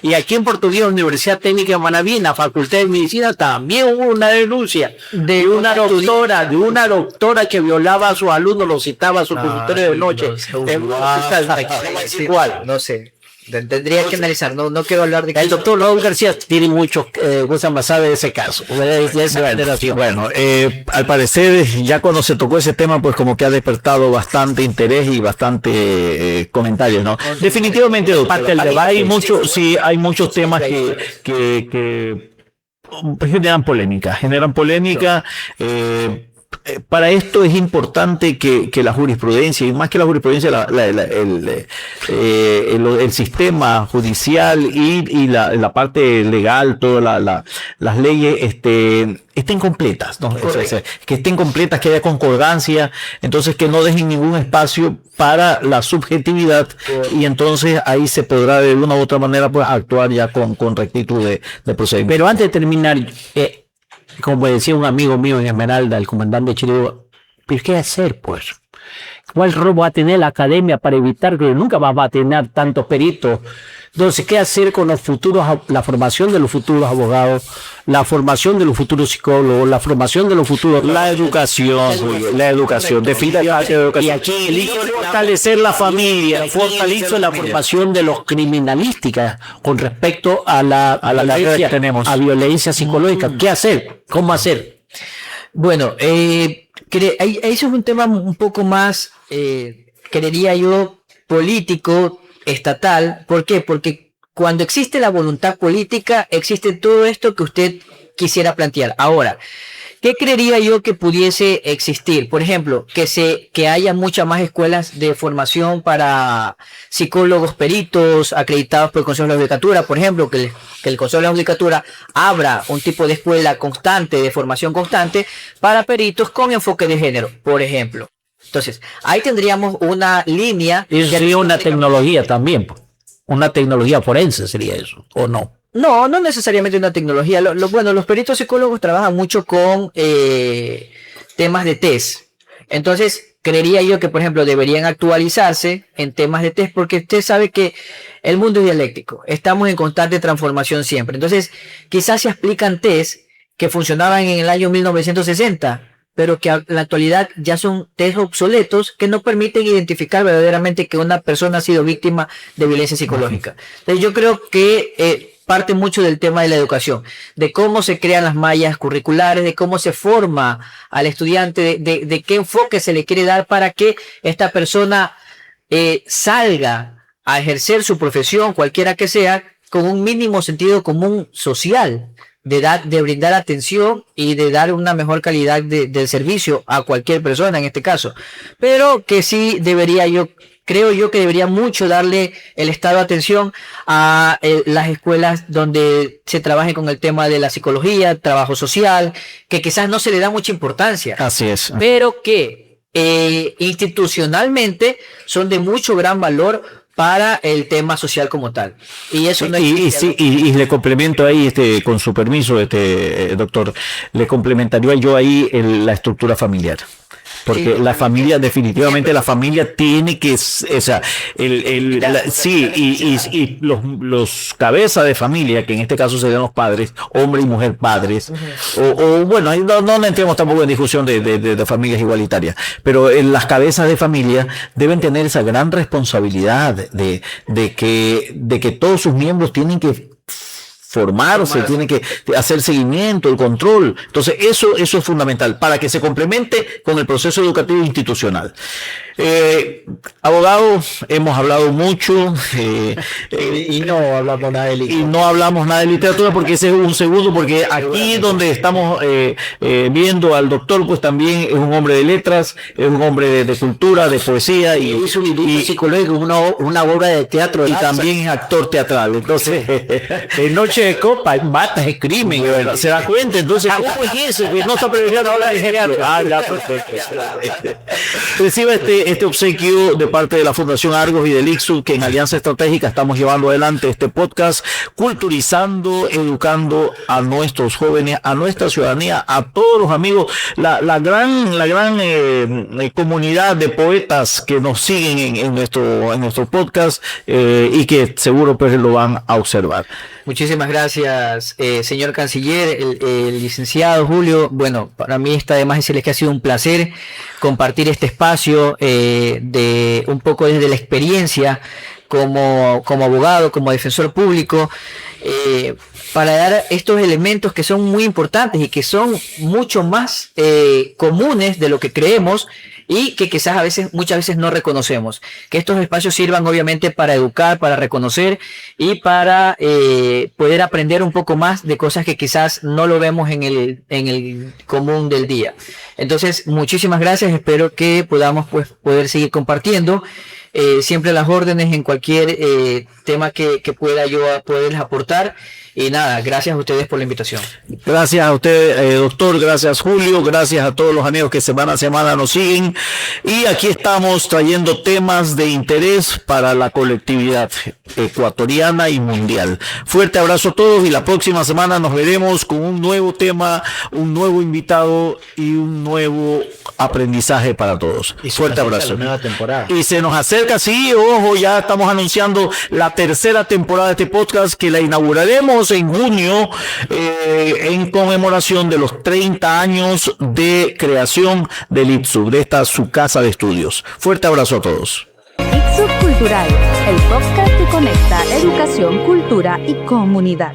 Y aquí en Puerto Rico, Universidad Técnica de Manaví, en la Facultad de Medicina, también hubo una denuncia de una doctora que violaba a sus alumnos, los citaba a su consultorio de noche. Igual. No sé. Tendría que analizar, no quiero hablar de... El doctor Raúl García tiene mucho, sabe de ese caso, de esa generación. Bueno, al parecer ya cuando se tocó ese tema, pues como que ha despertado bastante interés y bastante comentarios, ¿no? Definitivamente, doctor, Parte del debate. hay muchos temas que generan polémica, para esto es importante que la jurisprudencia, y más que la jurisprudencia, el sistema judicial y la parte legal, todas las leyes estén completas, ¿no? Que estén completas, que haya concordancia, entonces que no dejen ningún espacio para la subjetividad, y entonces ahí se podrá de una u otra manera pues actuar ya con rectitud de procedimiento. Pero antes de terminar, como decía un amigo mío en Esmeralda, el comandante Chiribo, ¿pero qué hacer, pues? ¿Cuál rol va a tener la academia para evitar que nunca va a tener tantos peritos? Entonces, ¿qué hacer con los futuros, la formación de los futuros abogados, la formación de los futuros psicólogos, la formación de los futuros... La educación, definitivamente. Y aquí el fortalecer la familia, fortalecer la formación de los criminalísticas con respecto a la violencia, tenemos. a violencia psicológica. ¿Qué hacer? ¿Cómo hacer? Bueno, eso es un tema un poco más, creería yo, político estatal. ¿Por qué? Porque cuando existe la voluntad política, existe todo esto que usted quisiera plantear. Ahora, ¿qué creería yo que pudiese existir? Por ejemplo, que haya muchas más escuelas de formación para psicólogos peritos acreditados por el Consejo de la Judicatura. Por ejemplo, que el Consejo de la Judicatura abra un tipo de escuela constante, de formación constante, para peritos con enfoque de género, por ejemplo. Entonces, ahí tendríamos una línea. Eso sería una tecnología también, pues. Una tecnología forense sería eso, ¿o no? No, no necesariamente una tecnología. Bueno, los peritos psicólogos trabajan mucho con temas de test. Entonces, creería yo que, por ejemplo, deberían actualizarse en temas de test, porque usted sabe que el mundo es dialéctico. Estamos en constante transformación siempre. Entonces, quizás se aplican test que funcionaban en el año 1960, pero que en la actualidad ya son test obsoletos que no permiten identificar verdaderamente que una persona ha sido víctima de violencia psicológica. Entonces, yo creo que parte mucho del tema de la educación, de cómo se crean las mallas curriculares, de cómo se forma al estudiante, de qué enfoque se le quiere dar para que esta persona salga a ejercer su profesión, cualquiera que sea, con un mínimo sentido común social, de brindar atención y de dar una mejor calidad del servicio a cualquier persona en este caso. Pero que sí creo yo que debería mucho darle el Estado atención a las escuelas donde se trabaje con el tema de la psicología, trabajo social, que quizás no se le da mucha importancia. Así es. Pero que institucionalmente son de mucho gran valor para el tema social como tal. Y eso no y le complemento ahí, con su permiso, doctor, le complementaría yo ahí la estructura familiar. Porque Sí, la familia, definitivamente la familia tiene que, o sea, y los cabezas de familia, que en este caso serían los padres, hombre y mujer padres, o bueno, ahí no entremos tampoco en discusión de familias igualitarias, pero las cabezas de familia deben tener esa gran responsabilidad de que todos sus miembros tienen que formarse, tiene que hacer seguimiento, el control. Entonces, eso es fundamental para que se complemente con el proceso educativo institucional. Abogado, hemos hablado mucho Y no hablamos nada de y no hablamos nada de literatura, porque ese es un segundo, porque aquí donde estamos viendo al doctor, pues también es un hombre de letras, es un hombre de cultura, de poesía, y hizo un instituto psicológico, una obra de teatro. y también es actor teatral. Entonces, En Noche de Copa, matas y crimen. se da cuenta. Entonces, ¿cómo es eso? Que no está privilegiado hablar de teatro. Ya, perfecto. Reciba este obsequio de parte de la Fundación Argos y del ICSU, que en Alianza Estratégica estamos llevando adelante este podcast, culturizando, educando a nuestros jóvenes, a nuestra ciudadanía, a todos los amigos, la gran comunidad de poetas que nos siguen en nuestro podcast, y que seguro pues lo van a observar. Muchísimas gracias, señor canciller, el licenciado Julio. Bueno, para mí está además decirles que ha sido un placer compartir este espacio de un poco desde la experiencia como abogado, como defensor público, para dar estos elementos que son muy importantes y que son mucho más comunes de lo que creemos, y que quizás muchas veces no reconocemos. Que estos espacios sirvan obviamente para educar, para reconocer y para poder aprender un poco más de cosas que quizás no lo vemos en el común del día. Entonces, muchísimas gracias. Espero que podamos poder seguir compartiendo. Siempre las órdenes en cualquier tema que pueda yo poderles aportar. Y nada, gracias a ustedes por la invitación. Gracias a usted, doctor, gracias Julio, gracias a todos los amigos que semana a semana nos siguen. Y aquí estamos trayendo temas de interés para la colectividad ecuatoriana y mundial. Fuerte abrazo a todos, y la próxima semana nos veremos con un nuevo tema, un nuevo invitado y un nuevo aprendizaje para todos. Y fuerte abrazo. La nueva temporada. Y se nos acerca, sí, ojo, ya estamos anunciando la tercera temporada de este podcast, que la inauguraremos en junio, en conmemoración de los 30 años de creación del ITSU, de esta su casa de estudios. Fuerte abrazo a todos. ITSU Cultural, el podcast que conecta educación, cultura y comunidad.